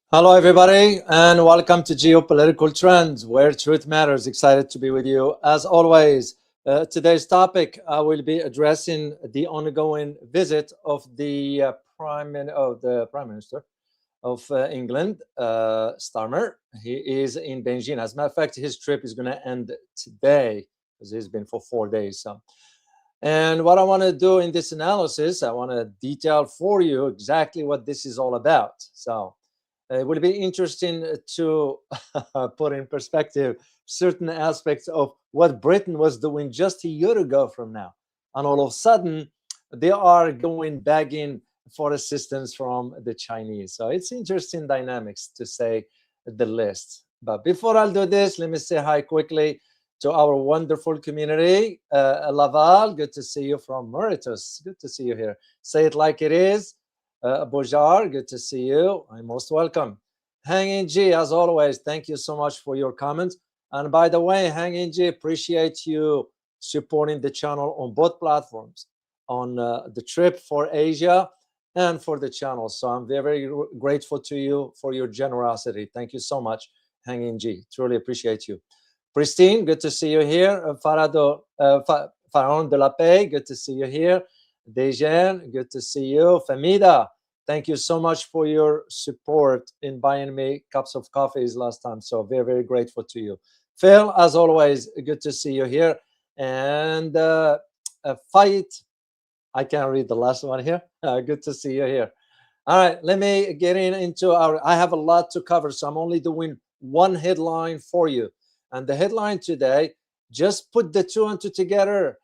Hello, everybody, and welcome to Geopolitical Trends, where truth matters. Excited to be with you as always. Today's topic, I will be addressing the ongoing visit of the Prime Minister of England, Starmer. He is in Beijing. As a matter of fact, his trip is going to end today because he's been for 4 days. And what I want to do in this analysis, I want to detail for you exactly what this is all about. So it will be interesting to put in perspective certain aspects of what Britain was doing just a year ago from now. And all of a sudden, they are going begging for assistance from the Chinese. So it's interesting dynamics, to say the least. But before I do this, let me say hi quickly to our wonderful community. Laval, good to see you from Mauritius. Good to see you here. Say it like it is. Bojar, good to see you. I'm most welcome. Hanging G, as always, thank you so much for your comments. And by the way, Hanging G, appreciate you supporting the channel on both platforms, on the trip for Asia and for the channel. So I'm very, very grateful to you for your generosity. Thank you so much, Hanging G. Truly appreciate you. Pristine, good to see you here. Pharaon de la Paix, good to see you here. Dejan, good to see you. Famida, thank you so much for your support in buying me cups of coffees last time. So very, very grateful to you. Phil, as always, good to see you here. And Fight, I can't read the last one here. Good to see you here. All right, let me get into I have a lot to cover, so I'm only doing one headline for you. And the headline today, just put the two and two together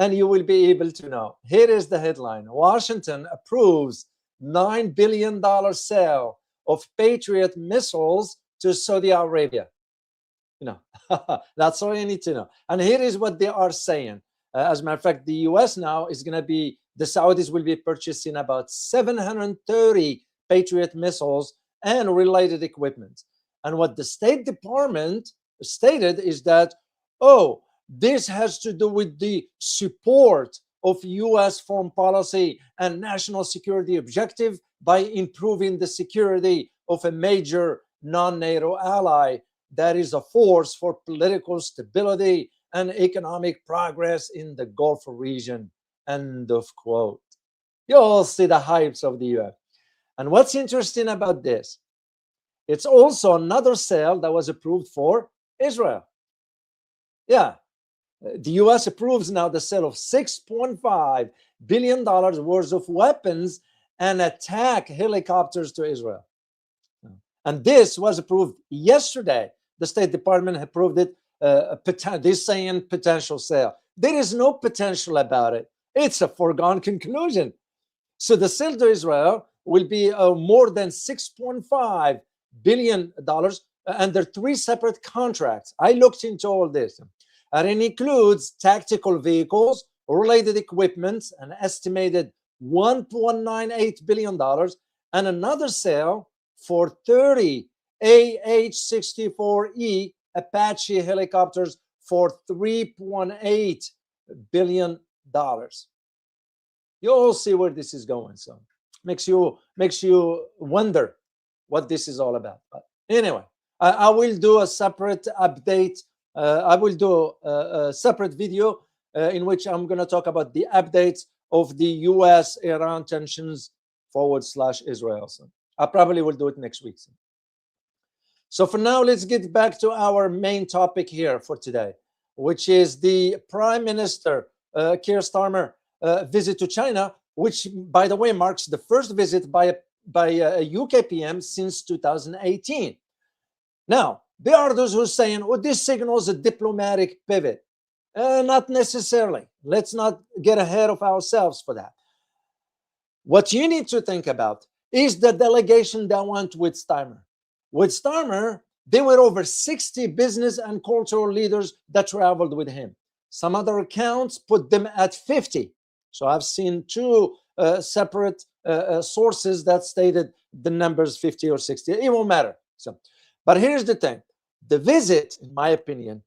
and you will be able to know. Here is the headline. Washington approves $9 billion sale of Patriot missiles to Saudi Arabia. That's all you need to know. And here is what they are saying. As a matter of fact, the US now is going to be, the Saudis will be purchasing about 730 Patriot missiles and related equipment. And what the State Department stated is that, this has to do with the support of US foreign policy and national security objective by improving the security of a major non-NATO ally that is a force for political stability and economic progress in the Gulf region. End of quote. You'll see the hypes of the US. And what's interesting about this, it's also another sale that was approved for Israel. Yeah, the US approves now the sale of $6.5 billion worth of weapons and attack helicopters to Israel. And this was approved yesterday. The State Department approved it. They're saying potential sale. There is no potential about it. It's a foregone conclusion. So the sale to Israel will be more than $6.5 billion under 3 separate contracts. I looked into all this. And it includes tactical vehicles, related equipment, an estimated $1.98 billion, and another sale for 30 AH-64E Apache helicopters for $3.8 billion. You'll see where this is going. So makes you wonder what this is all about. But anyway, I will do a separate update. I will do a separate video in which I'm going to talk about the updates of the US-Iran tensions /Israel. So I probably will do it next week. So for now, let's get back to our main topic here for today, which is the Prime Minister Keir Starmer visit to China, which, by the way, marks the first visit by a UK PM since 2018. Now, there are those who are saying, this signals a diplomatic pivot. Not necessarily. Let's not get ahead of ourselves for that. What you need to think about is the delegation that went with Starmer. With Starmer, there were over 60 business and cultural leaders that traveled with him. Some other accounts put them at 50. So I've seen 2 separate sources that stated the numbers 50 or 60. It won't matter. But here's the thing. The visit, in my opinion,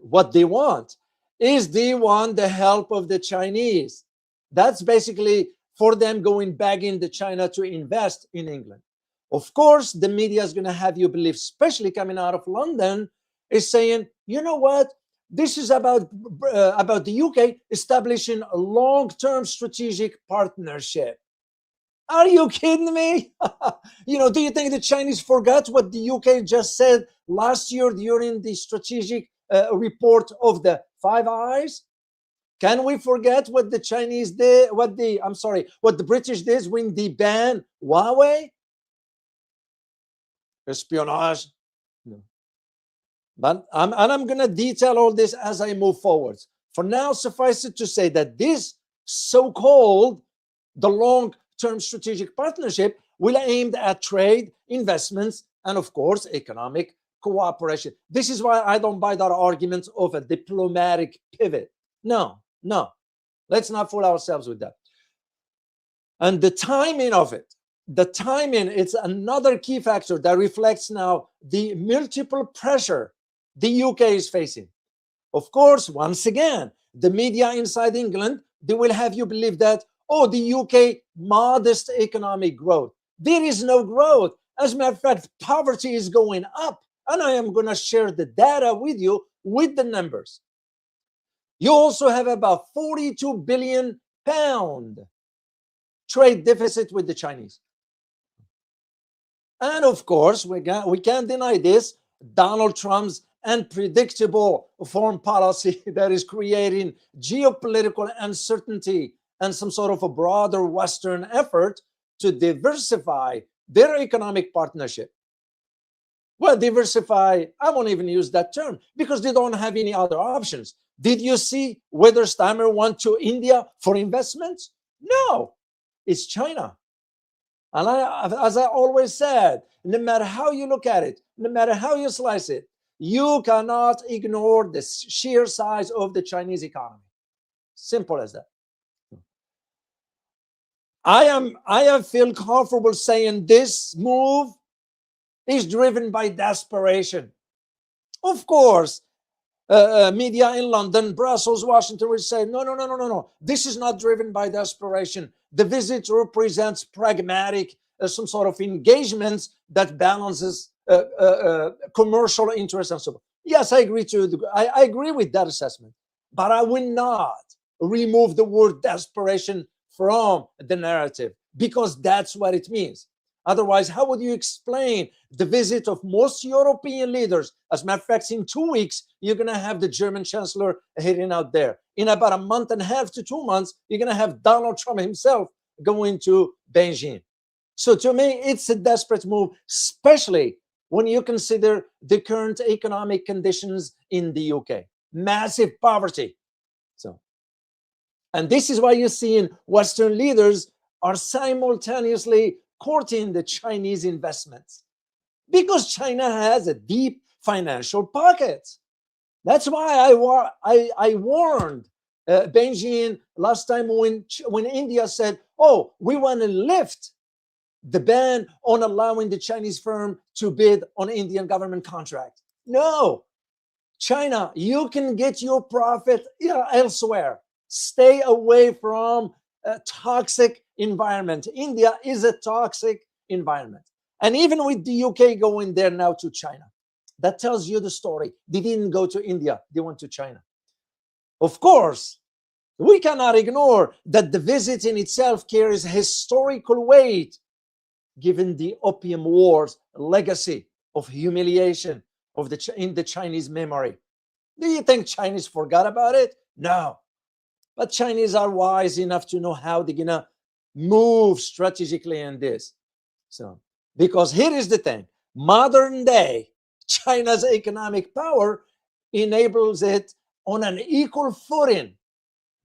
what they want is they want the help of the Chinese. That's basically for them going begging the China to invest in England. Of course, the media is going to have you believe, especially coming out of London, is saying, you know what? This is about the UK establishing a long-term strategic partnership. Are you kidding me? Do you think the Chinese forgot what the UK just said last year during the strategic report of the Five Eyes? Can we forget what the Chinese did? What the British did when they banned Huawei? Espionage. No. But I'm going to detail all this as I move forward. For now, suffice it to say that this so-called the long-term strategic partnership will aim at trade, investments, and of course, economic cooperation. This is why I don't buy that argument of a diplomatic pivot. No. Let's not fool ourselves with that. And the timing of it, it's another key factor that reflects now the multiple pressure the UK is facing. Of course, once again, the media inside England, they will have you believe that, oh, the UK, modest economic growth. There is no growth. As a matter of fact, poverty is going up. And I am going to share the data with you with the numbers. You also have about 42 billion pound trade deficit with the Chinese. And of course, we can't deny this, Donald Trump's unpredictable foreign policy that is creating geopolitical uncertainty and some sort of a broader Western effort to diversify their economic partnership. Well, diversify, I won't even use that term because they don't have any other options. Did you see whether Starmer went to India for investments? No, it's China. And as I always said, no matter how you look at it, no matter how you slice it, you cannot ignore the sheer size of the Chinese economy. Simple as that. I feel comfortable saying this move is driven by desperation. Of course, media in London, Brussels, Washington will say, no. This is not driven by desperation. The visit represents pragmatic, some sort of engagements that balances commercial interests and so on. Yes, I agree with that assessment, but I will not remove the word desperation from the narrative because that's what it means. Otherwise, how would you explain the visit of most European leaders? As a matter of fact, in 2 weeks, you're going to have the German Chancellor heading out there. In about a month and a half to 2 months, you're going to have Donald Trump himself going to Beijing. So to me, it's a desperate move, especially when you consider the current economic conditions in the UK. Massive poverty. And this is why you're seeing Western leaders are simultaneously courting the Chinese investments because China has a deep financial pocket. That's why I warned Beijing last time when India said, oh, we want to lift the ban on allowing the Chinese firm to bid on Indian government contract. No, China, you can get your profit elsewhere. Stay away from a toxic environment. India is a toxic environment. And even with the UK going there now to China, that tells you the story. They didn't go to India, they went to China. Of course, we cannot ignore that the visit in itself carries historical weight, given the Opium Wars legacy of humiliation in the Chinese memory. Do you think Chinese forgot about it? No. But Chinese are wise enough to know how they're going to move strategically in this. So, because here is the thing, modern day, China's economic power enables it on an equal footing,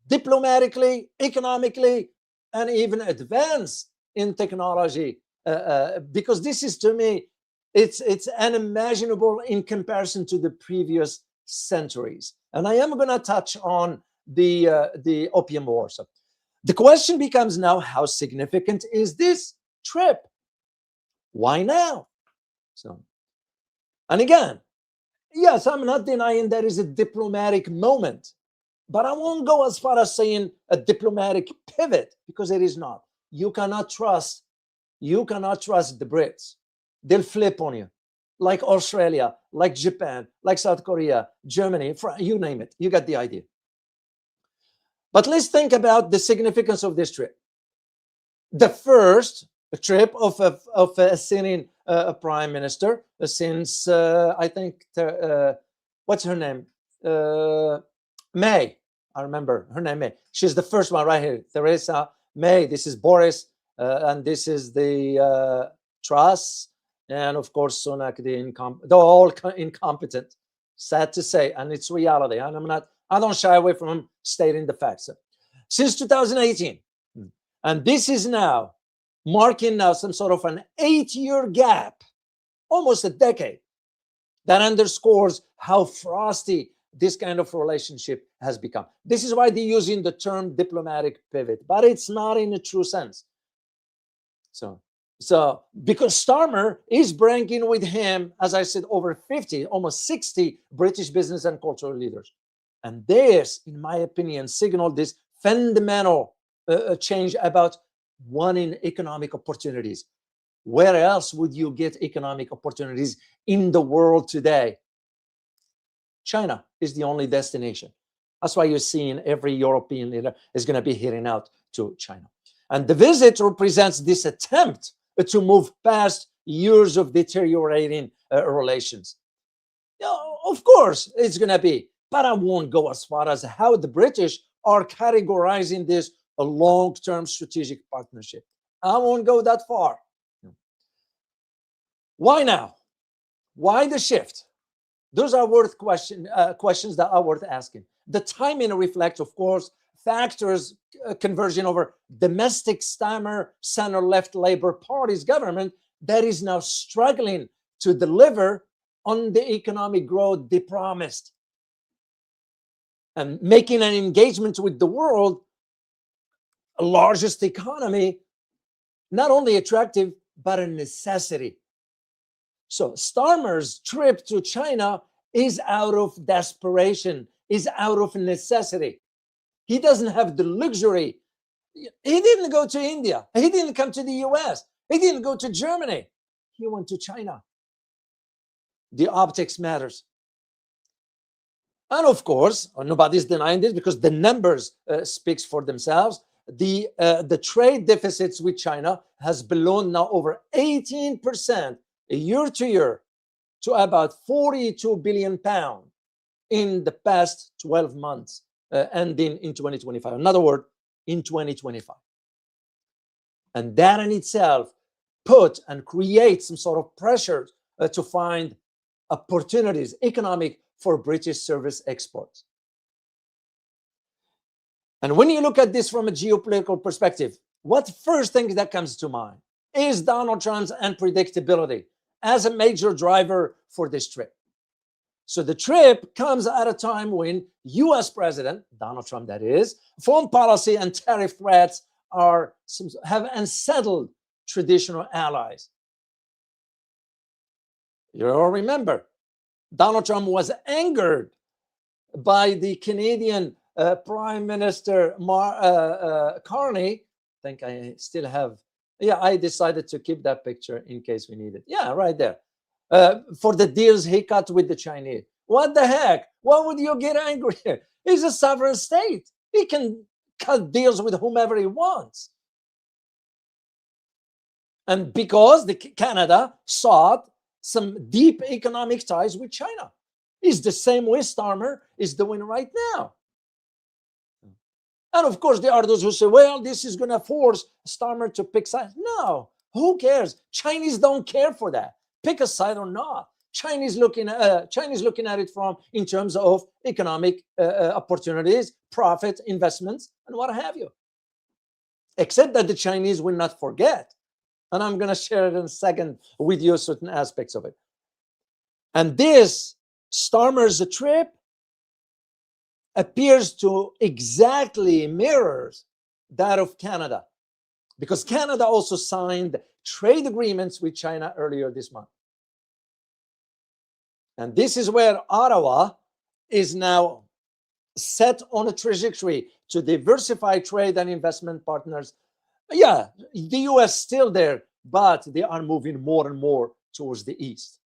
diplomatically, economically, and even advanced in technology. Because this is, to me, it's unimaginable in comparison to the previous centuries. And I am going to touch on the Opium Wars. So the question becomes now, how significant is this trip? Why now? So, and again, yes, I'm not denying there is a diplomatic moment, but I won't go as far as saying a diplomatic pivot because it is not. You cannot trust you cannot trust the Brits. They'll flip on you, like Australia, like Japan, like South Korea, Germany, you name it. You got the idea. But let's think about the significance of this trip. The first trip of a sitting prime minister since, I think, what's her name? May. I remember her name, May. She's the first one right here. Theresa May. This is Boris, and this is the Truss, and of course Sunak, they're all incompetent. Sad to say, and it's reality. And I don't shy away from stating the facts. Since 2018, and this is now marking now some sort of an 8-year gap, almost a decade, that underscores how frosty this kind of relationship has become. This is why they're using the term diplomatic pivot, but it's not in a true sense. So because Starmer is bringing with him, as I said, over 50, almost 60 British business and cultural leaders. And this, in my opinion, signaled this fundamental change about wanting economic opportunities. Where else would you get economic opportunities in the world today? China is the only destination. That's why you're seeing every European leader is going to be heading out to China. And the visit represents this attempt to move past years of deteriorating relations. You know, of course, it's going to be, but I won't go as far as how the British are categorizing this a long-term strategic partnership. I won't go that far. Why now? Why the shift? Those are worth questions that are worth asking. The timing reflects, of course, factors conversion over domestic Starmer center-left Labour Party's government that is now struggling to deliver on the economic growth they promised, and making an engagement with the world largest economy not only attractive but a necessity. So Starmer's trip to China is out of desperation, is out of necessity. He doesn't have the luxury. He didn't go to India. He didn't come to the US. He didn't go to Germany. He went to China. The optics matters. And of course, nobody's denying this because the numbers speaks for themselves. The trade deficits with China has ballooned now over 18% year to year to about 42 billion pounds in the past 12 months, ending in 2025. In other words, in 2025. And that in itself put and create some sort of pressure to find opportunities, economic, for British service exports. And when you look at this from a geopolitical perspective, what first thing that comes to mind is Donald Trump's unpredictability as a major driver for this trip. So the trip comes at a time when US President, Donald Trump that is, foreign policy and tariff threats have unsettled traditional allies. You all remember, Donald Trump was angered by the Canadian Prime Minister Carney. I think I still have, yeah, I decided to keep that picture in case we need it. Yeah, right there. For the deals he cut with the Chinese. What the heck? Why would you get angry? He's a sovereign state. He can cut deals with whomever he wants. And because Canada sought some deep economic ties with China. It's the same way Starmer is doing right now. And of course, there are those who say, well, this is going to force Starmer to pick sides. No, who cares? Chinese don't care for that. Pick a side or not. Chinese looking at it from in terms of economic opportunities, profit, investments, and what have you. Except that the Chinese will not forget. And I'm going to share it in a second with you, certain aspects of it. And this Starmer's trip appears to exactly mirrors that of Canada, because Canada also signed trade agreements with China earlier this month. And this is where Ottawa is now set on a trajectory to diversify trade and investment partners. Yeah, the US still there, but they are moving more and more towards the east.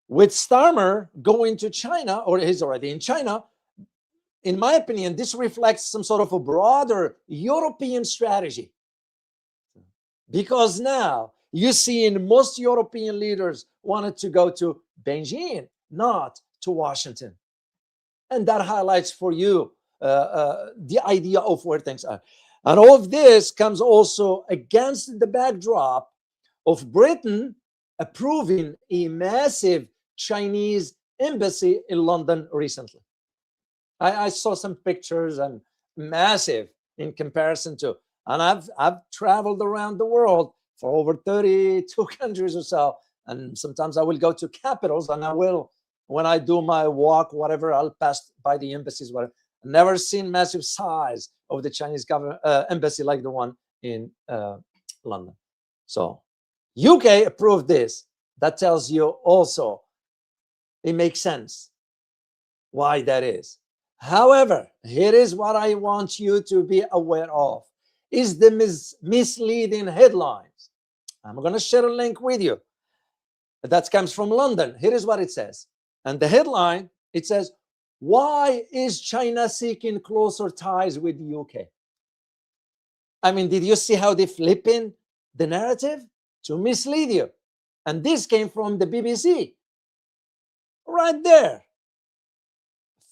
With Starmer going to China, or he's already in China, in my opinion, this reflects some sort of a broader European strategy. Because now you see in most European leaders wanted to go to Beijing, not to Washington. And that highlights for you the idea of where things are. And all of this comes also against the backdrop of Britain approving a massive Chinese embassy in London recently. I saw some pictures, and massive in comparison to, and I've traveled around the world for over 32 countries or so, and sometimes I will go to capitals, and I will, when I do my walk, whatever, I'll pass by the embassies. Whatever. I've never seen massive size of the Chinese government embassy like the one in London. So UK approved this. That tells you also it makes sense why that is. However, here is what I want you to be aware of, is the misleading headlines. I'm going to share a link with you. That comes from London. Here is what it says. And the headline, it says, why is China seeking closer ties with the UK? I mean, did you see how they flip in the narrative to mislead you? And this came from the BBC. Right there.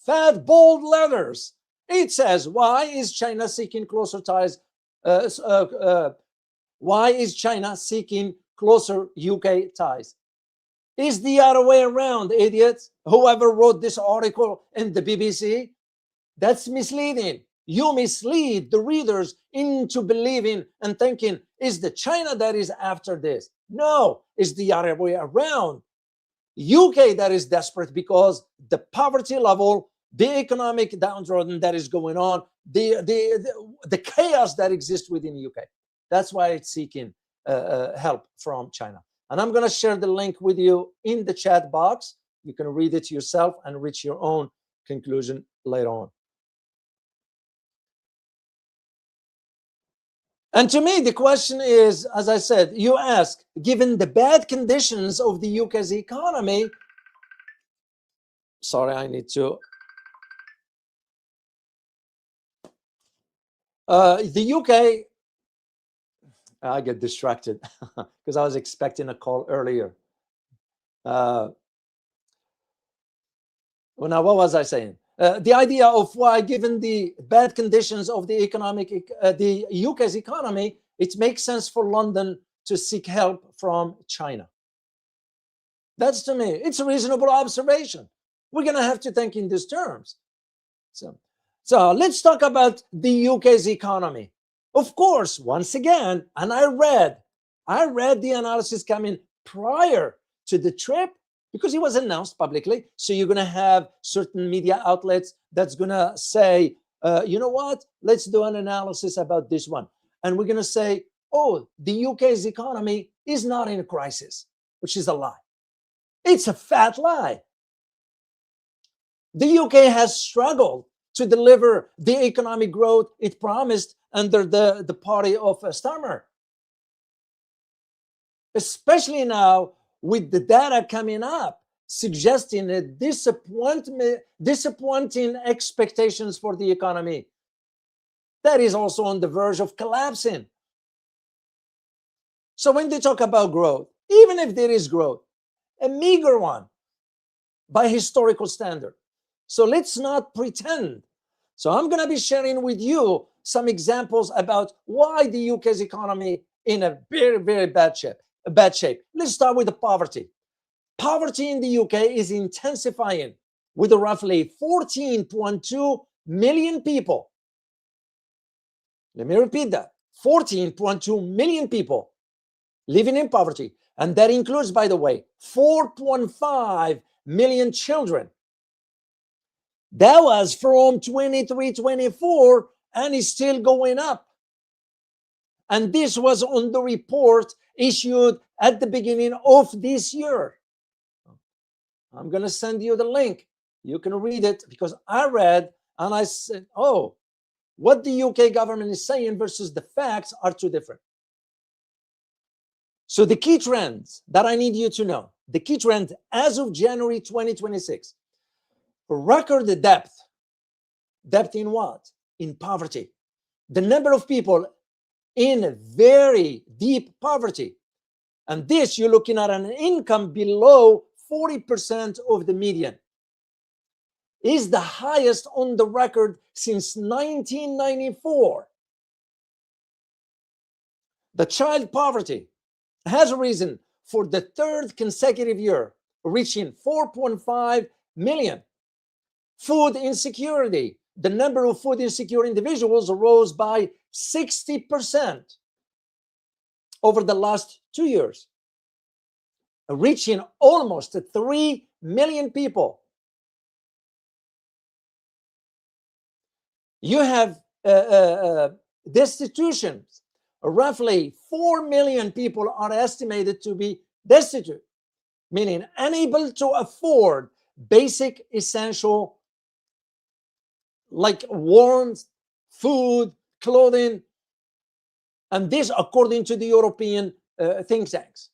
Fat, bold letters. It says, why is China seeking closer ties? Why is China seeking closer UK ties? It's the other way around, idiots. Whoever wrote this article in the BBC, that's misleading. You mislead the readers into believing and thinking, is the China that is after this? No, it's the other way around. UK that is desperate because the poverty level, the economic downtrodden that is going on, the chaos that exists within the UK. That's why it's seeking help from China. And I'm going to share the link with you in the chat box. You can read it yourself and reach your own conclusion later on. And to me, the question is, as I said, you ask, given the bad conditions of the UK's economy, sorry, I need to. The UK, I get distracted because I was expecting a call earlier. Well, now, what was I saying? The idea of why, given the bad conditions of the the UK's economy, it makes sense for London to seek help from China. That's, to me, it's a reasonable observation. We're going to have to think in these terms. So let's talk about the UK's economy. Of course, once again, and I read the analysis coming prior to the trip, because it was announced publicly. So you're going to have certain media outlets that's going to say, you know what, let's do an analysis about this one. And we're going to say, oh, the UK's economy is not in a crisis, which is a lie. It's a fat lie. The UK has struggled to deliver the economic growth it promised under the party of Starmer. Especially now, with the data coming up, suggesting a disappointing expectations for the economy. That is also on the verge of collapsing. So when they talk about growth, even if there is growth, a meager one by historical standard. So let's not pretend. So I'm going to be sharing with you some examples about why the UK's economy in a very, very bad shape. Let's start with the poverty. Poverty in the UK is intensifying with roughly 14.2 million people. Let me repeat that. 14.2 million people living in poverty. And that includes, by the way, 4.5 million children. That was from 23-24 and is still going up. And this was on the report issued at the beginning of this year. I'm going to send you the link. You can read it, because I read and I said, oh, what the UK government is saying versus the facts are too different. So the key trends that I need you to know, the key trend as of January 2026, record depth. Depth in what? In poverty. The number of people in very deep poverty. And this, you're looking at an income below 40% of the median, is the highest on the record since 1994. The child poverty has risen for the third consecutive year, reaching 4.5 million. Food insecurity, the number of food insecure individuals rose by 60% over the last 2 years, reaching almost 3 million people. You have destitutions. Roughly 4 million people are estimated to be destitute, meaning unable to afford basic essential like warmth, food, clothing, and this according to the European think tanks.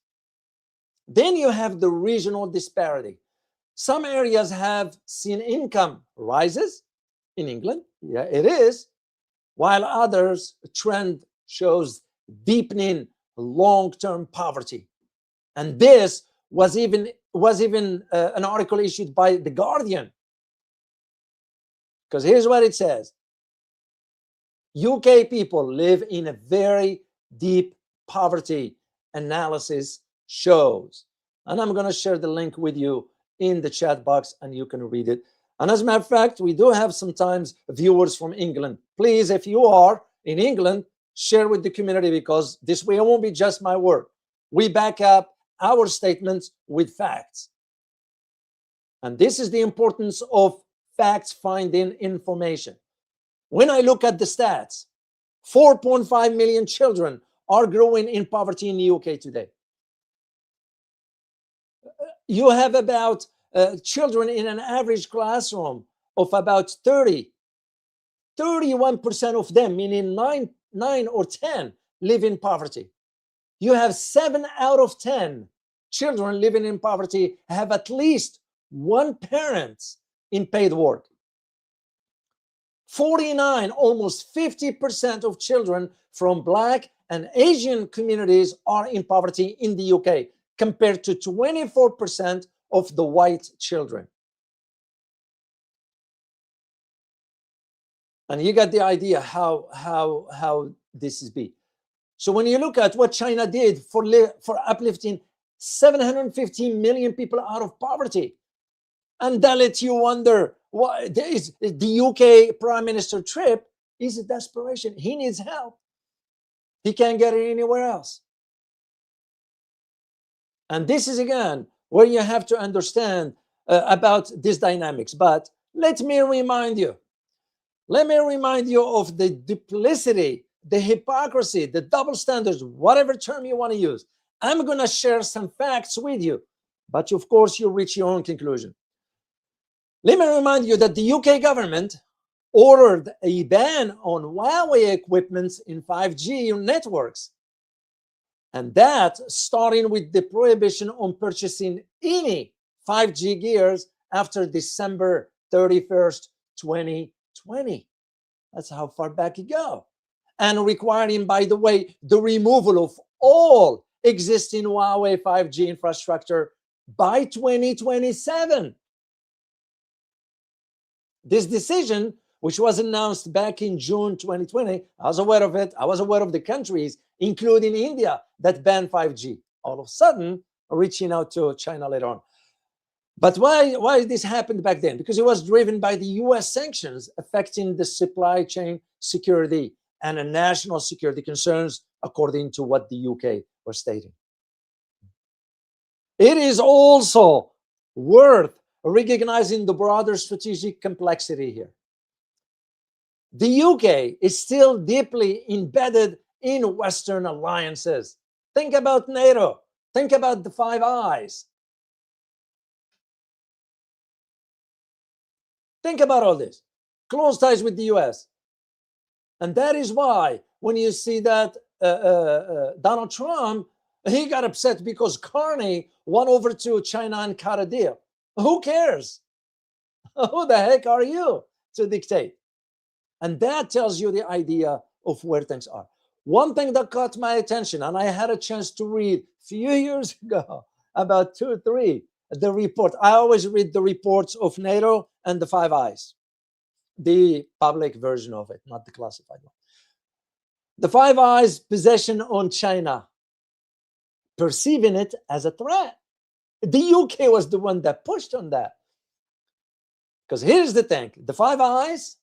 Then you have the regional disparity. Some areas have seen income rises. In England, yeah, it is, while others trend shows deepening long-term poverty. And this was even an article issued by The Guardian. Because here's what it says. UK people live in a very deep poverty, analysis shows. And I'm going to share the link with you in the chat box and you can read it. And as a matter of fact, we do have sometimes viewers from England. Please, if you are in England, share with the community, because this way it won't be just my word. We back up our statements with facts. And this is the importance of facts finding information. When I look at the stats, 4.5 million children are growing in poverty in the UK today. You have about children in an average classroom of about 31% of them, meaning 9 or 10, live in poverty. You have 7 out of 10 children living in poverty have at least one parent in paid work. 49, almost 50% of children from Black and Asian communities are in poverty in the UK, compared to 24% of the white children. And you got the idea how this is be. So when you look at what China did for uplifting 750 million people out of poverty, and that lets you wonder, why is the UK Prime Minister trip is a desperation. He needs help. He can't get it anywhere else. And this is again where you have to understand about these dynamics. But let me remind you of the duplicity, the hypocrisy, the double standards, whatever term you want to use. I'm going to share some facts with you, but of course you reach your own conclusion. Let me remind you that the UK government ordered a ban on Huawei equipment in 5G networks. And that starting with the prohibition on purchasing any 5G gears after December 31st, 2020. That's how far back you go. And requiring, by the way, the removal of all existing Huawei 5G infrastructure by 2027. This decision, which was announced back in June 2020, I was aware of it. I was aware of the countries, including India, that banned 5G. All of a sudden, reaching out to China later on. But why this happened back then? Because it was driven by the US sanctions affecting the supply chain security and national security concerns, according to what the UK were stating. It is also worth recognizing the broader strategic complexity here. The UK is still deeply embedded in Western alliances. Think about NATO. Think about the Five Eyes. Think about all this. Close ties with the US. And that is why when you see that Donald Trump He got upset because Carney went over to China and cut a deal. Who cares? Who the heck are you to dictate? And that tells you the idea of where things are. One thing that caught my attention, and I had a chance to read a few years ago, about 2 or 3, the report. I always read the reports of NATO and the Five Eyes, the public version of it, not the classified one. The Five Eyes' position on China, perceiving it as a threat. The UK was the one that pushed on that. Because here's the thing, the Five Eyes,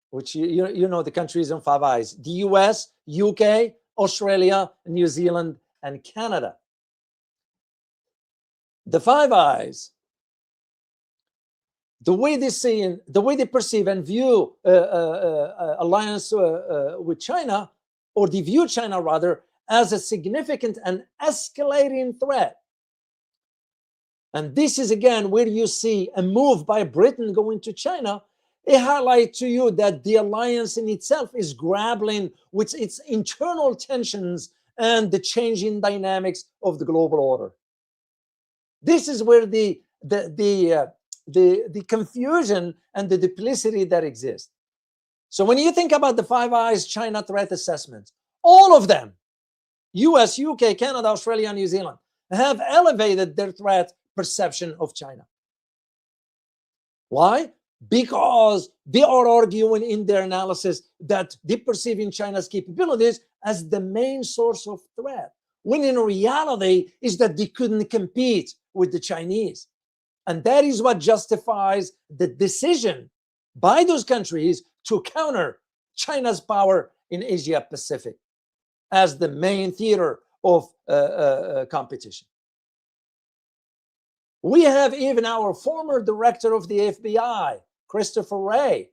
which you know the countries on Five Eyes, the US, UK, Australia, New Zealand, and Canada. The Five Eyes, the way they see, the way they perceive and view alliance with China, or they view China rather, as a significant and escalating threat. And this is again where you see a move by Britain going to China. It highlights to you that the alliance in itself is grappling with its internal tensions and the changing dynamics of the global order. This is where the confusion and the duplicity that exists. So when you think about the Five Eyes China threat assessment, all of them, US, UK, Canada, Australia, New Zealand, have elevated their threat perception of China. Why? Because they are arguing in their analysis that they perceive in China's capabilities as the main source of threat, when in reality is that they couldn't compete with the Chinese. And that is what justifies the decision by those countries to counter China's power in Asia Pacific as the main theater of competition. We have even our former director of the FBI, Christopher Wray.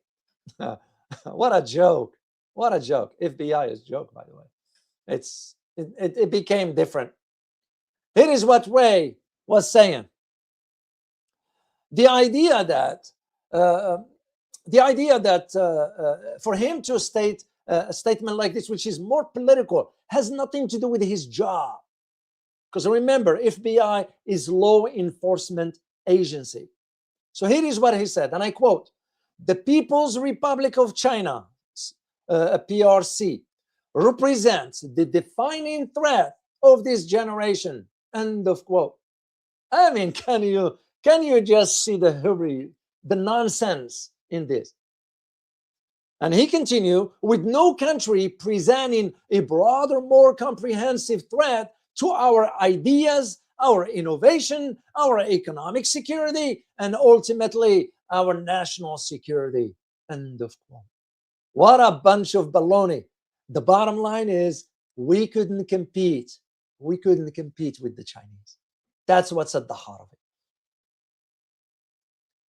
What a joke. What a joke. FBI is a joke, by the way. It became different. Here is what Wray was saying. The idea that for him to state a statement like this, which is more political, has nothing to do with his job. Because remember, FBI is law enforcement agency. So here is what he said, and I quote, "The People's Republic of China, PRC, represents the defining threat of this generation." End of quote. I mean, can you just see the hubris, the nonsense in this? And he continued, "With no country presenting a broader, more comprehensive threat to our ideas, our innovation, our economic security, and ultimately our national security." End of quote. What a bunch of baloney. The bottom line is we couldn't compete. We couldn't compete with the Chinese. That's what's at the heart of it.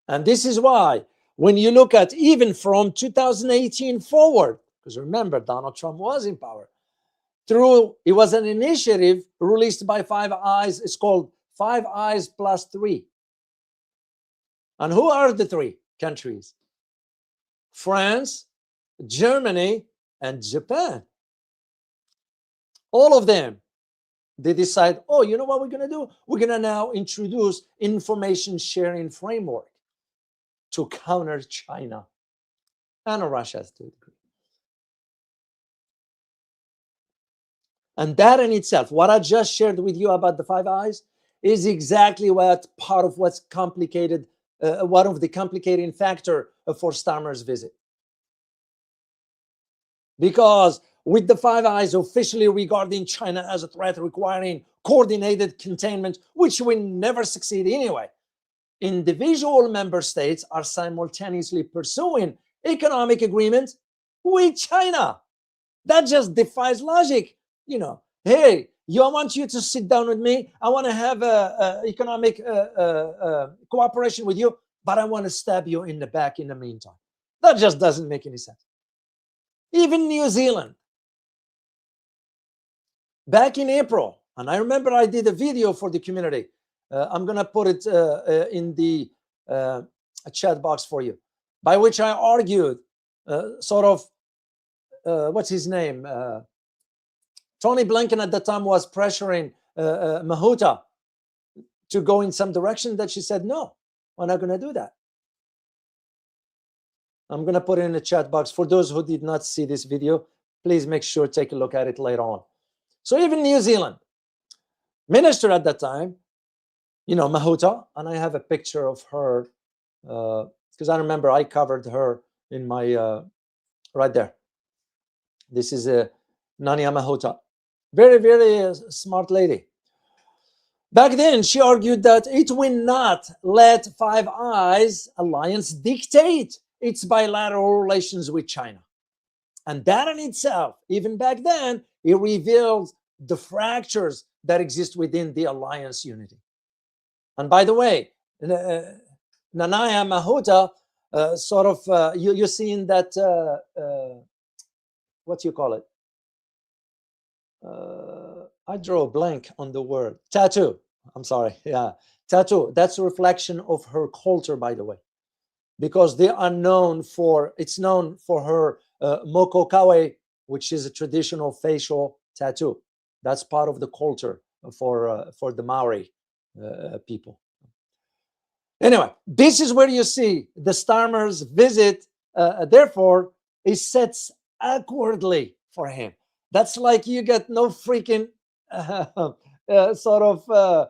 And this is why when you look at even from 2018 forward, because remember, Donald Trump was in power, it was an initiative released by Five Eyes. It's called Five Eyes Plus 3. And who are the 3 countries? France, Germany, and Japan. All of them, they decide, oh, you know what we're going to do? We're going to now introduce information sharing framework to counter China and Russia to a degree. And that in itself, what I just shared with you about the Five Eyes, is exactly what part of what's complicated, one of the complicating factor for Starmer's visit. Because with the Five Eyes officially regarding China as a threat requiring coordinated containment, which will never succeed anyway, individual member states are simultaneously pursuing economic agreements with China. That just defies logic. You know, hey, I want you to sit down with me. I want to have economic cooperation with you, but I want to stab you in the back in the meantime. That just doesn't make any sense. Even New Zealand, back in April, and I remember I did a video for the community. I'm going to put it in the chat box for you, by which I argued what's his name? Tony Blinken at the time was pressuring Mahuta to go in some direction that she said, no, we're not going to do that. I'm going to put it in the chat box. For those who did not see this video, please make sure to take a look at it later on. So even New Zealand, minister at that time, you know, Mahuta, and I have a picture of her because I remember I covered her in my, right there. This is Nania Mahuta. Very, very smart lady. Back then, she argued that it will not let Five Eyes alliance dictate its bilateral relations with China. And that in itself, even back then, it reveals the fractures that exist within the alliance unity. And by the way, Nania Mahuta, sort of, you're seeing that, what do you call it? I draw a blank on the word. Tattoo. I'm sorry. Yeah. Tattoo. That's a reflection of her culture, by the way. Because they are known for, it's known for her mokokawe, which is a traditional facial tattoo. That's part of the culture for the Maori people. Anyway, this is where you see the Starmer's visit, therefore, is sets awkwardly for him. That's like you get no freaking sort of,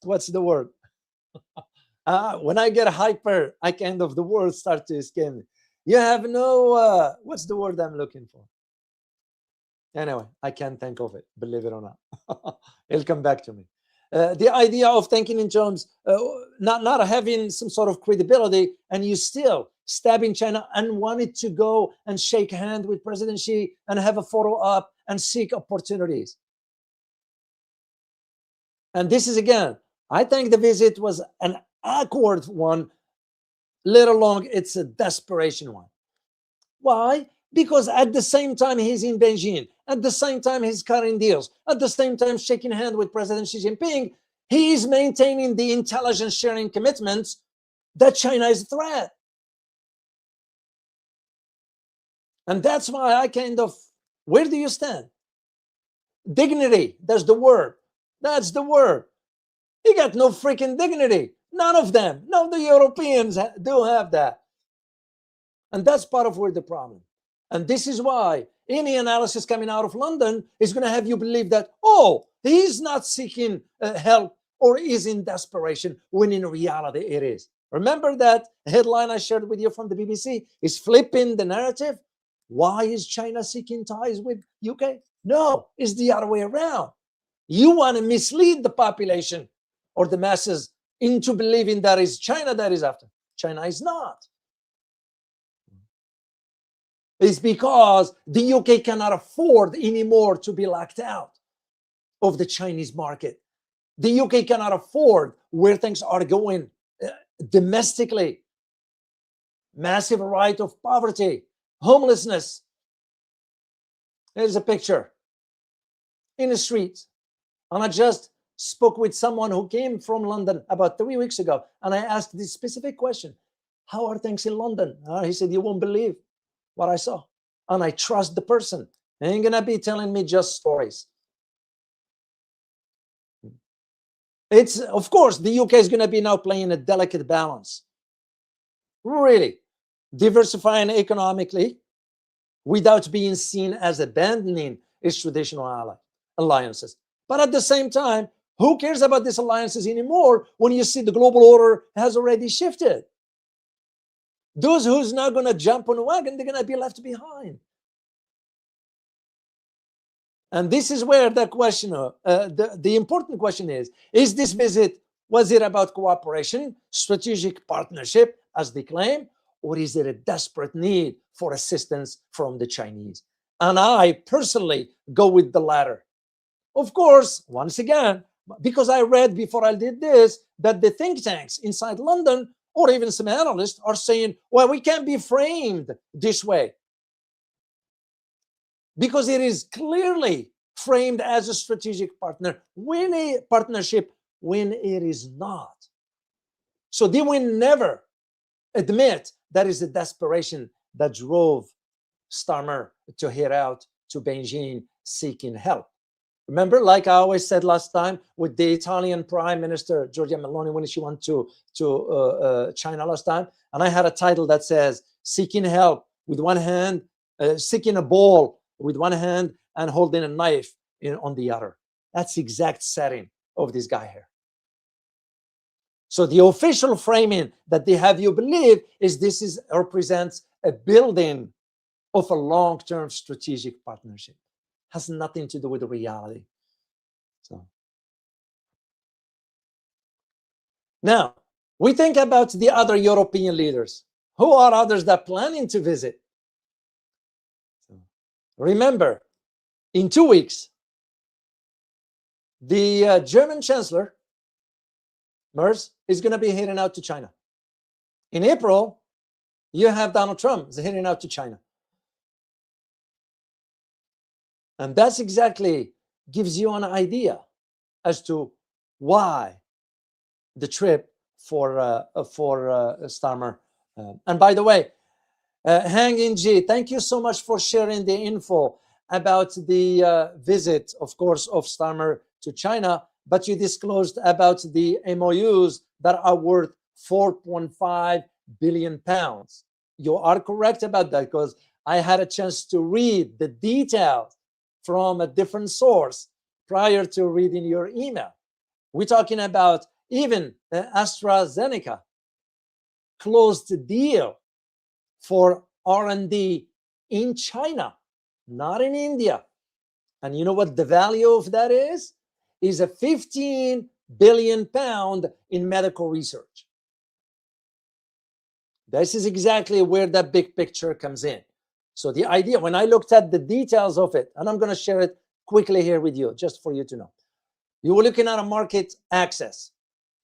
what's the word? When I get hyper, I kind of, the words start to escape me. You have no, what's the word I'm looking for? Anyway, I can't think of it, believe it or not. It'll come back to me. The idea of thinking in terms, not having some sort of credibility, and you still stabbing China and wanted to go and shake hand with President Xi and have a photo up and seek opportunities. And this is, again, I think the visit was an awkward one, let alone it's a desperation one. Why? Because at the same time he's in Beijing, at the same time he's cutting deals, at the same time shaking hand with President Xi Jinping, he is maintaining the intelligence sharing commitments that China is a threat. And that's why I kind of, where do you stand? Dignity, that's the word. That's the word. He got no freaking dignity. None of them. None of the Europeans do have that. And that's part of where the problem. And this is why any analysis coming out of London is going to have you believe that, oh, he's not seeking help or is in desperation, when in reality it is. Remember that headline I shared with you from the BBC is flipping the narrative. Why is China seeking ties with UK? No, it's the other way around. You want to mislead the population or the masses into believing that it's China that is after. China is not. It's because the UK cannot afford anymore to be locked out of the Chinese market. The UK cannot afford where things are going domestically. Massive rise of poverty, homelessness. There's a picture in the streets. And I just spoke with someone who came from London about 3 weeks ago. And I asked this specific question. How are things in London? He said, you won't believe what I saw. And I trust the person. They ain't going to be telling me just stories. It's, of course, the UK is going to be now playing a delicate balance. Really. Diversifying economically without being seen as abandoning its traditional alliances. But at the same time, who cares about these alliances anymore when you see the global order has already shifted? Those who's not going to jump on the wagon, they're going to be left behind. And this is where the question, the important question is this visit, was it about cooperation, strategic partnership, as they claim, or is it a desperate need for assistance from the Chinese? And I personally go with the latter. Of course, once again, because I read before I did this, that the think tanks inside London, or even some analysts, are saying, well, we can't be framed this way, because it is clearly framed as a strategic partnership when it is not. So they will never admit that is the desperation that drove Starmer to head out to Beijing seeking help. Remember, like I always said last time with the Italian Prime Minister Giorgia Meloni when she went to China last time, and I had a title that says seeking help with one hand, seeking a ball with one hand and holding a knife on the other. That's the exact setting of this guy here. So the official framing that they have you believe is this represents a building of a long-term strategic partnership. Has nothing to do with the reality. So now we think about the other European leaders. Who are others that are planning to visit? So remember, in 2 weeks, the German Chancellor, Merz, is going to be heading out to China. In April, you have Donald Trump heading out to China. And that's exactly gives you an idea as to why the trip for Starmer. And by the way, Hang In G, thank you so much for sharing the info about the visit, of course, of Starmer to China, but you disclosed about the MOUs that are worth 4.5 billion pounds. You are correct about that because I had a chance to read the details from a different source prior to reading your email. We're talking about even AstraZeneca closed the deal for R&D in China, not in India. And you know what the value of that is? Is a 15 billion pound in medical research. This is exactly where that big picture comes in. So the idea, when I looked at the details of it, and I'm going to share it quickly here with you, just for you to know. You were looking at a market access.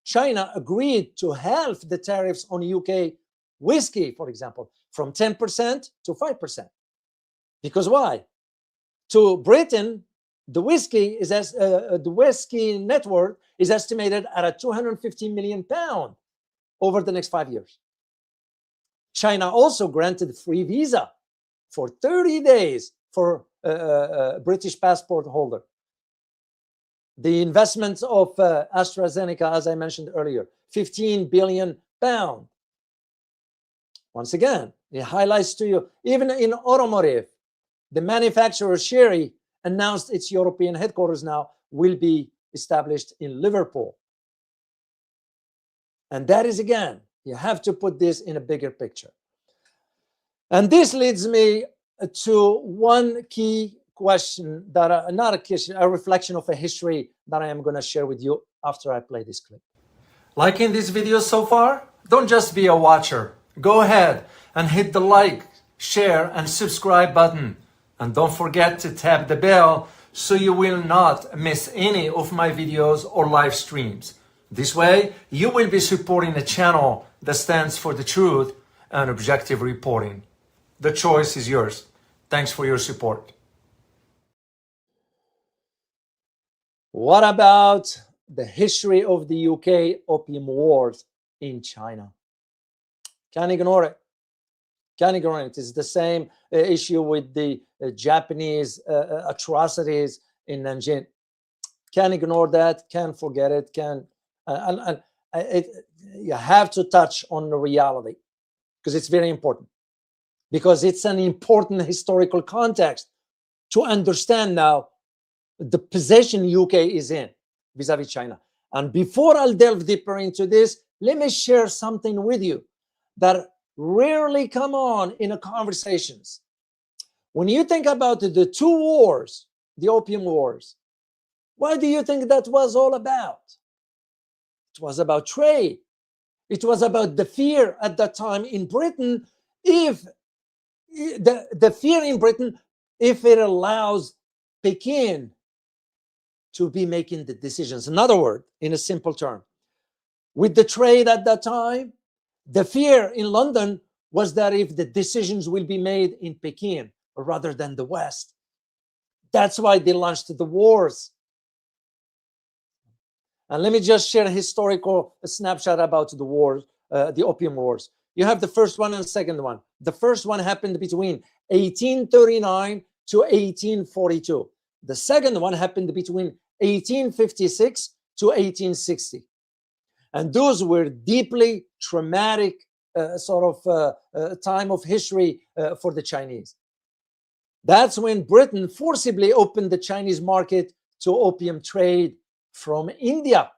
China agreed to halve the tariffs on UK whiskey, for example, from 10% to 5%. Because why? To Britain, the whiskey net worth is estimated at a 250 million pound over the next 5 years. China also granted free visa for 30 days for a British passport holder. The investments of AstraZeneca, as I mentioned earlier, 15 billion pound. Once again, it highlights to you, even in automotive, the manufacturer Chery announced its European headquarters now will be established in Liverpool. And that is, again, you have to put this in a bigger picture. And this leads me to one key question that, not a question, a reflection of a history that I am going to share with you after I play this clip. Liking this video so far? Don't just be a watcher. Go ahead and hit the like, share, and subscribe button. And don't forget to tap the bell so you will not miss any of my videos or live streams. This way, you will be supporting a channel that stands for the truth and objective reporting. The choice is yours. Thanks for your support. What about the history of the UK Opium Wars in China? Can't ignore it. Can't ignore it. It's the same issue with the Japanese atrocities in Nanjing. Can't ignore that. Can't forget it. You have to touch on the reality because it's very important. Because it's an important historical context to understand now the position UK is in vis-a-vis China. And before I'll delve deeper into this, let me share something with you that rarely come on in conversations. When you think about the two wars, the Opium Wars, what do you think that was all about? It was about trade. It was about the fear at that time in Britain, if the fear in Britain, if it allows Peking to be making the decisions. In other words, in a simple term, with the trade at that time, the fear in London was that if the decisions will be made in Peking rather than the West. That's why they launched the wars. And let me just share a historical snapshot about the wars, the Opium Wars. You have the first one and the second one. The first one happened between 1839 to 1842. The second one happened between 1856 to 1860. And those were deeply traumatic time of history for the Chinese. That's when Britain forcibly opened the Chinese market to opium trade from India,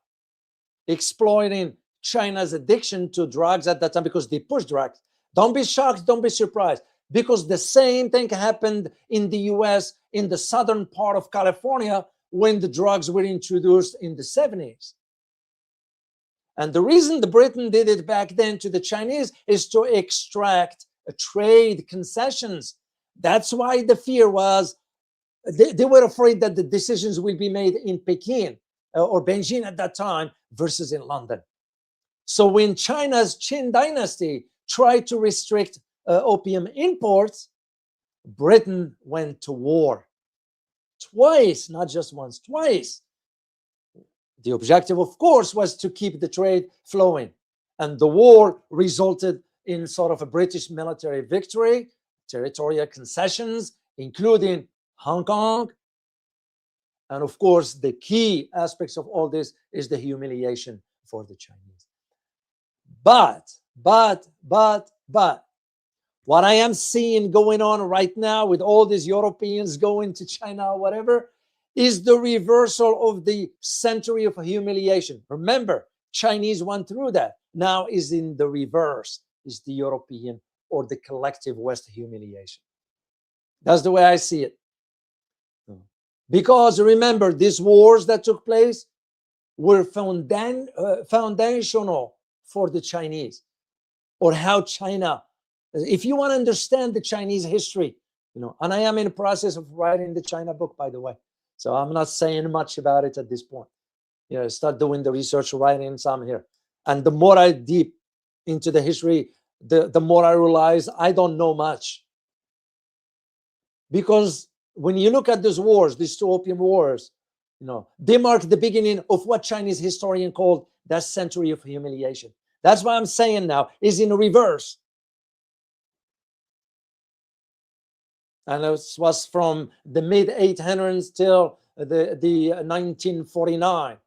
exploiting China's addiction to drugs at that time because they pushed drugs. Don't be shocked, don't be surprised, because the same thing happened in the US, in the southern part of California, when the drugs were introduced in the 70s. And the reason the Britain did it back then to the Chinese is to extract trade concessions. That's why the fear was, they were afraid that the decisions will be made in Peking or Beijing at that time versus in London. So when China's Qin dynasty tried to restrict opium imports, Britain went to war. Twice, not just once, twice. The objective, of course, was to keep the trade flowing. And the war resulted in sort of a British military victory, territorial concessions, including Hong Kong. And of course, the key aspects of all this is the humiliation for the Chinese. But, what I am seeing going on right now with all these Europeans going to China or whatever is the reversal of the century of humiliation. Remember, Chinese went through that. Now is in the reverse, is the European or the collective West humiliation. That's the way I see it. Because remember, these wars that took place were foundational for the Chinese, or how China, if you want to understand the Chinese history, and I am in the process of writing the China book, by the way, so I'm not saying much about it at this point. Start doing the research, writing some here. And the more I deep into the history, the more I realize I don't know much. Because when you look at these wars, these two opium wars, they mark the beginning of what Chinese historian called that century of humiliation. That's why I'm saying now is in reverse. And it was from the mid 800s till the 1949.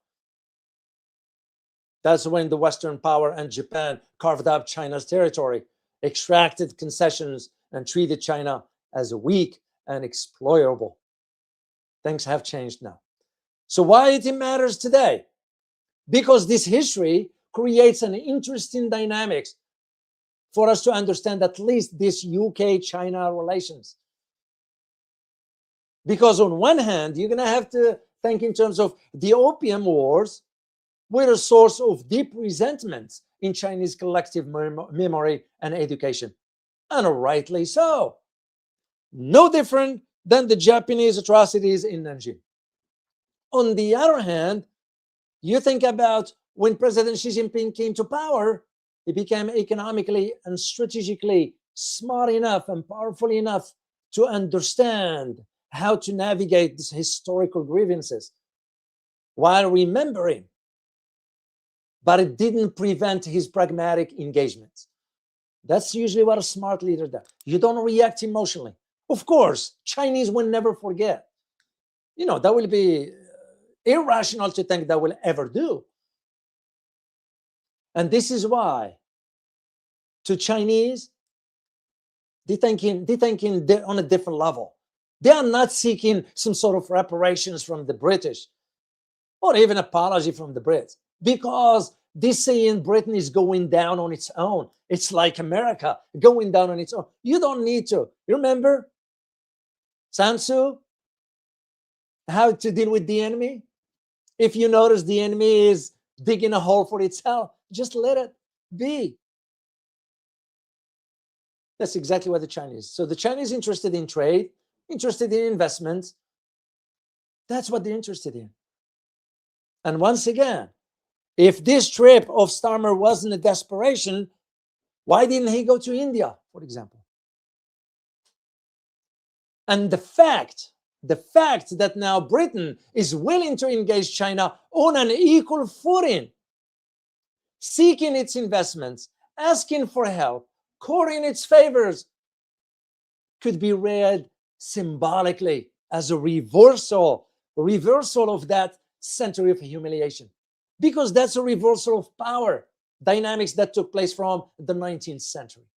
That's when the Western power and Japan carved up China's territory, extracted concessions, and treated China as weak and exploitable. Things have changed now. So why it matters today? Because this history creates an interesting dynamics for us to understand at least this UK-China relations. Because on one hand, you're going to have to think in terms of the Opium Wars were a source of deep resentment in Chinese collective memory and education. And rightly so. No different than the Japanese atrocities in Nanjing. On the other hand, you think about when President Xi Jinping came to power, he became economically and strategically smart enough and powerful enough to understand how to navigate these historical grievances while remembering. But it didn't prevent his pragmatic engagements. That's usually what a smart leader does. You don't react emotionally. Of course, Chinese will never forget. That will be irrational to think that will ever do. And this is why, to Chinese, they're thinking on a different level. They are not seeking some sort of reparations from the British or even apology from the Brits, because they saying Britain is going down on its own. It's like America going down on its own. You don't need to. You remember Sun Tzu, how to deal with the enemy? If you notice the enemy is digging a hole for itself, just let it be. That's exactly what the Chinese. So the Chinese interested in trade, interested in investments. That's what they're interested in. And once again, if this trip of Starmer wasn't a desperation, why didn't he go to India, for example? And the fact that now Britain is willing to engage China on an equal footing, seeking its investments, asking for help, courting its favors, could be read symbolically as a reversal of that century of humiliation, because that's a reversal of power dynamics that took place from the 19th century.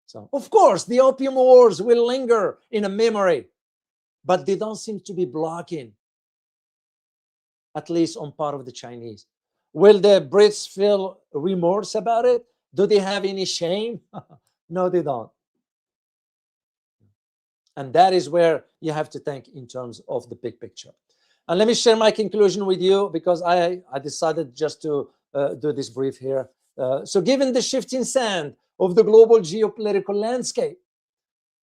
So, of course, the Opium Wars will linger in a memory, but they don't seem to be blocking, at least on part of the Chinese. Will the Brits feel remorse about it? Do they have any shame? No, they don't. And that is where you have to think in terms of the big picture. And let me share my conclusion with you, because I decided just to do this brief here. So given the shifting sand of the global geopolitical landscape,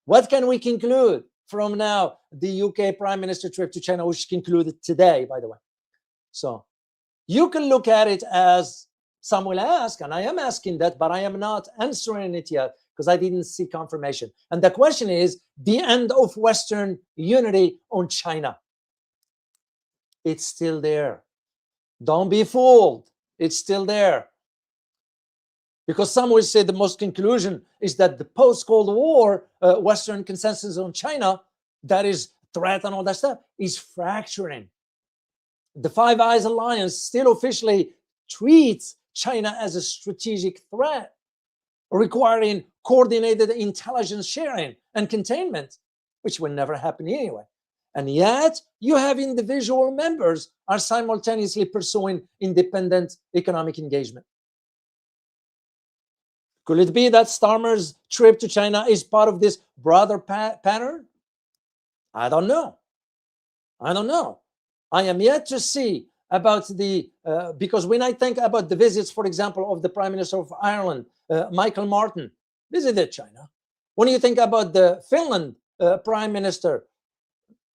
what can we conclude from now the UK Prime Minister trip to China, which concluded today, by the way? So you can look at it as, some will ask, and I am asking that, but I am not answering it yet because I didn't see confirmation. And the question is the end of Western unity on China. It's still there. Don't be fooled. It's still there. Because some will say the most conclusion is that the post-Cold War Western consensus on China, that is threat and all that stuff, is fracturing. The Five Eyes Alliance still officially treats China as a strategic threat, requiring coordinated intelligence sharing and containment, which will never happen anyway. And yet you have individual members are simultaneously pursuing independent economic engagement. Could it be that Starmer's trip to China is part of this broader pattern? I don't know. I don't know. I am yet to see about the, because when I think about the visits, for example, of the Prime Minister of Ireland, Michael Martin, visited China. When you think about the Finland Prime Minister,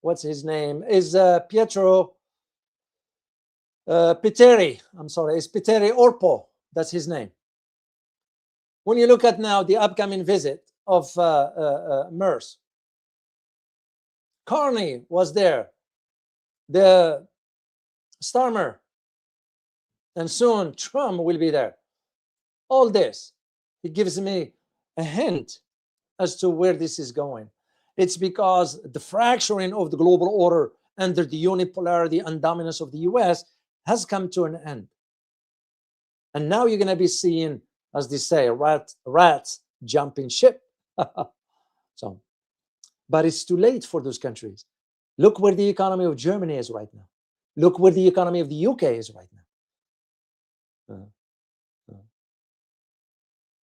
what's his name, is Pietro Petteri, I'm sorry, it's Petteri Orpo, that's his name. When you look at now the upcoming visit of Merz, Carney was there, the Starmer, and soon Trump will be there. All this, it gives me a hint as to where this is going. It's because the fracturing of the global order under the unipolarity and dominance of the US has come to an end. And now you're going to be seeing, as they say, rats jumping ship. So, but it's too late for those countries. Look where the economy of Germany is right now. Look where the economy of the UK is right now.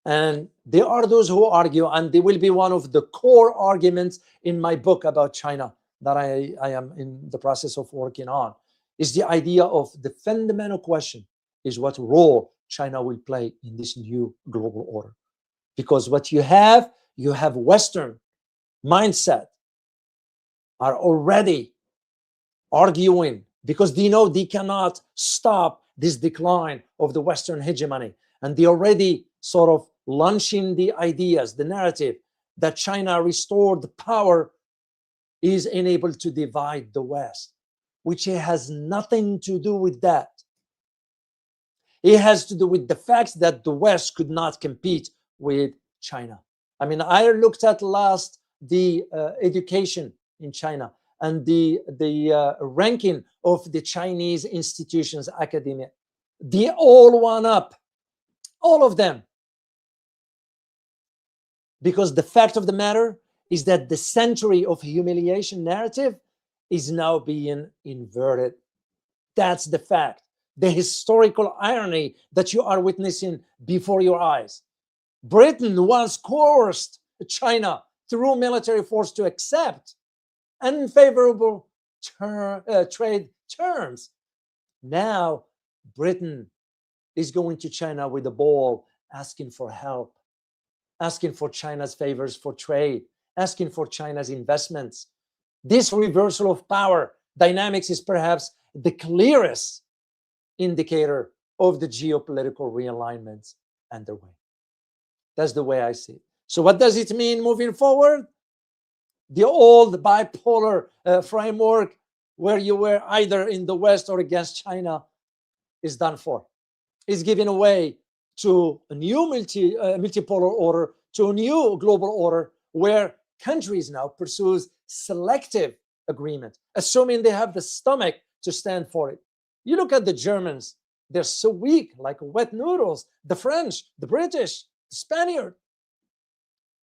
And there are those who argue, and they will be one of the core arguments in my book about China that I am in the process of working on, is the idea of the fundamental question is what role China will play in this new global order. Because what you have Western mindset are already arguing, because they know they cannot stop this decline of the Western hegemony. And they already sort of launching the ideas, the narrative that China restored power is enabled to divide the West, which has nothing to do with that. It has to do with the fact that the West could not compete with China. I mean, I looked at last the education in China and the ranking of the Chinese institutions, academia. They all went up, all of them. Because the fact of the matter is that the century of humiliation narrative is now being inverted. That's the fact. The historical irony that you are witnessing before your eyes. Britain once coerced China through military force to accept unfavorable trade terms. Now, Britain is going to China with a ball, asking for help, asking for China's favors for trade, asking for China's investments. This reversal of power dynamics is perhaps the clearest indicator of the geopolitical realignments underway. That's the way I see it. So what does it mean moving forward? The old bipolar framework where you were either in the West or against China is done for. It's giving away to a new multipolar order, to a new global order where countries now pursues selective agreement, assuming they have the stomach to stand for it. You look at the Germans, they're so weak, like wet noodles. The French, the British, the Spaniard.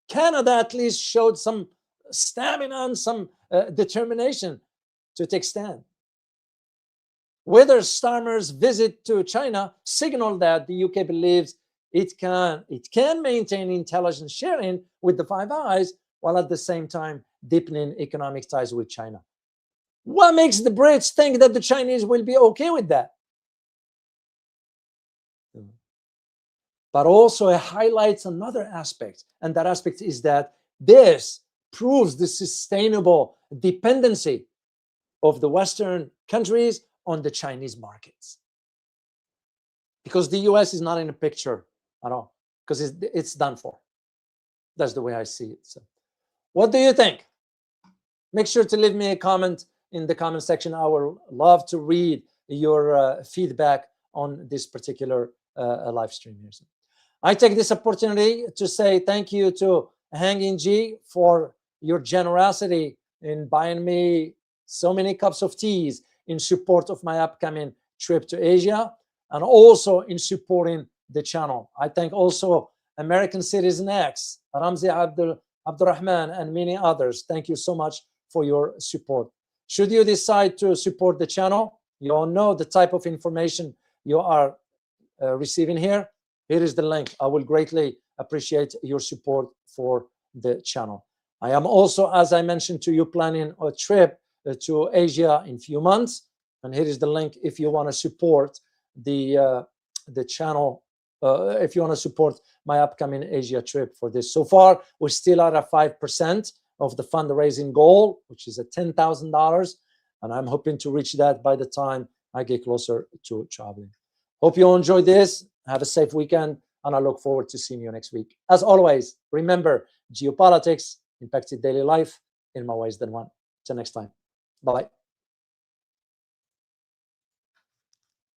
Canada at least showed some stamina and some determination to take stand. Whether Starmer's visit to China signaled that the UK believes it can maintain intelligence sharing with the Five Eyes while at the same time deepening economic ties with China. What makes the Brits think that the Chinese will be okay with that? But also it highlights another aspect, and that aspect is that this proves the sustainable dependency of the Western countries on the Chinese markets. Because the US is not in the picture at all, because it's done for. That's the way I see it. So, what do you think? Make sure to leave me a comment in the comment section. I would love to read your feedback on this particular live stream here. So, I take this opportunity to say thank you to Hanging G for your generosity in buying me so many cups of teas in support of my upcoming trip to Asia, and also in supporting the channel. I thank also American Citizen X, Ramzi Abdurrahman, and many others. Thank you so much for your support. Should you decide to support the channel, you all know the type of information you are receiving here. Here is the link. I will greatly appreciate your support for the channel. I am also, as I mentioned to you, planning a trip to Asia in a few months, and here is the link if you want to support the channel, if you want to support my upcoming Asia trip for this. So far, we're still at a 5% of the fundraising goal, which is at $10,000, and I'm hoping to reach that by the time I get closer to traveling. Hope you all enjoyed this. Have a safe weekend, and I look forward to seeing you next week. As always, remember, geopolitics impacted daily life in more ways than one. Till next time. Bye-bye.